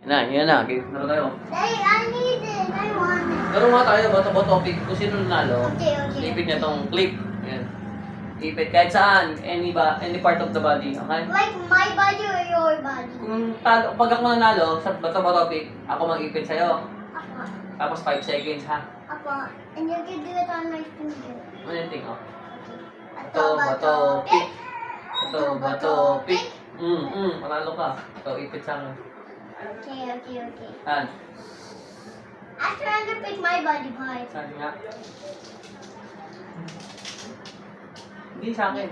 Yan na. Okay, laro tayo. Daddy, I need it. I want it. Laro nga tayo, bato topic. Kung sino nanalo, Okay. ipit niya tong clip. Ayan. Ipit kahit saan, any part of the body. Okay? Like my body or your body? Pag ako nanalo sa bato topic, ako mag-ipit sa'yo. Apa. Tapos 5 seconds, ha? Apa. And you can do it on my finger. Ano yung ting, oh? Bato, pick. Bato, pick. Panalo ka. Ito, ipit sa akin. Okay. Saan? I'm trying to pick my body part. Saan nga? Hindi sa akin.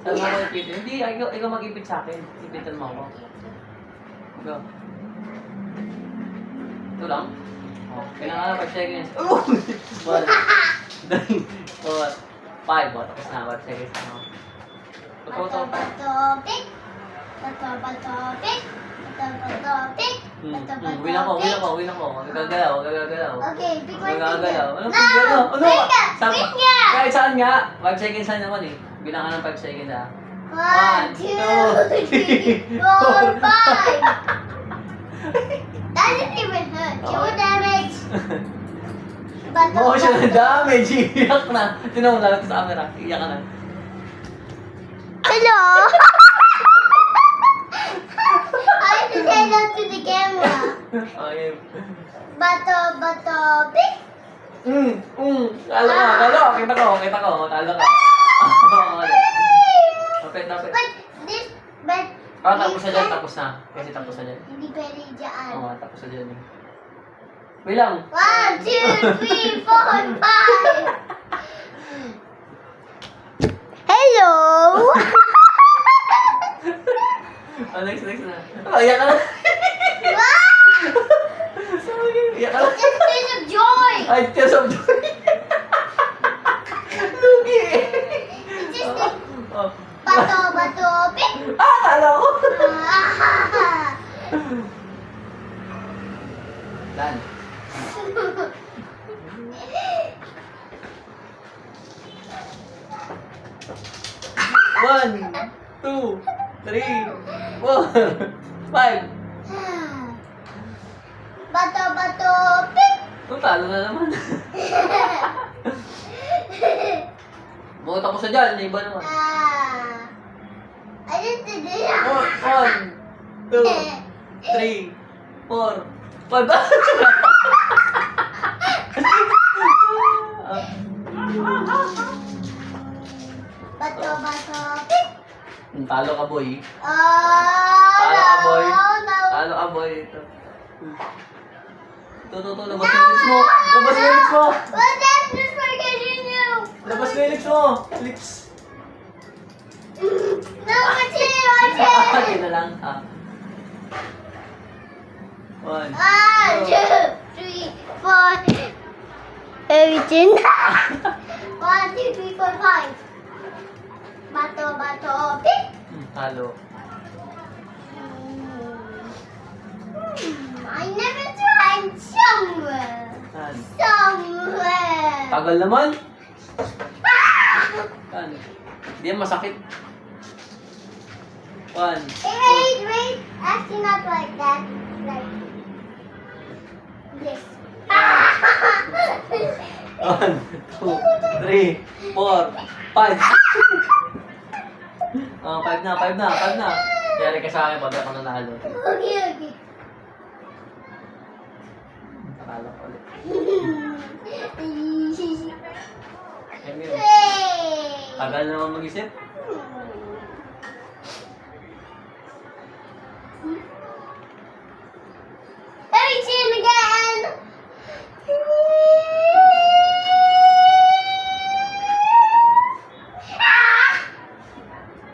Saan mo ako ipitin? Hindi, ikaw mag-ipit sa akin. Ipitan mo ako. Go. Ito lang? Oh, kailangan na 5 seconds. 1, 2, 5. Tapos na 5 seconds na ako. Totoo. Bato, pick. Bato, pick. Win ako. Gagalaw. Okay, pick my Gagalaw. finger. Ano finger? Ano? Finger! Kahit saan nga. 5 seconds na naman eh. Bilang ka ng 5 seconds ah. 1, 2, 3, 4, 5. That didn't even hurt. Two damage. Emotional damage. Iyak na. Tinan mo lang sa camera. Iyak ka na. Hello. I have to say that to the camera. Okay. Bato, pick. Talo ka. Kita ko. Talo ka. Lapit. But Tapos na dyan. Tapos na. Kasi tapos na dyan. hindi pwede dyan. Oo, tapos na dyan. Bilang. 1, 2, 3, 4, 5. Hello. Next na. Iyak ka na. Sorry, iyak ka na. It's tears of joy. Ay, tears of joy. Lugi. It's just Oh. bato, pick. Talo ko. Dan. 1, 2, 3, 4, 5. Bato, pick. Talo na naman. Bukod tapos na dyan, iba naman. I didn't do that. 1, 2, 3, 4, 5. Bato, pick. Talo ka, boy. Oh, Talo ka, boy. no. Talo ka, boy. Ito. Labas yung lips mo. Labas yung lips mo. What's that? Just forgetting you. Labas yung lips mo. Lips. No, watch it. Okay na lang. 1. 1, 2, 3, 4. Everything. 1, 2, 3, 4, 5. Bato, pick. Talo. I never tried somewhere. Tan. Somewhere. Tagal naman. Tan. Hindi yan masakit. 1. Wait. Actually not like that. Like this. 1, 2, 3, 4, 5. 5 na. Yari ka sa akin pag ako nanalo. Okay. Nakala ko ulit. Ayun yun. Hey. Tagal naman mag-isip. Everything again.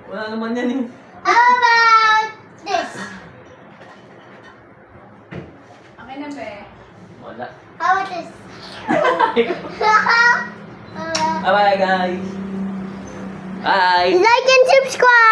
Wala naman yan eh. How about this? Okay na ba? Wala. How about this? Bye-bye guys. Bye. Like and subscribe.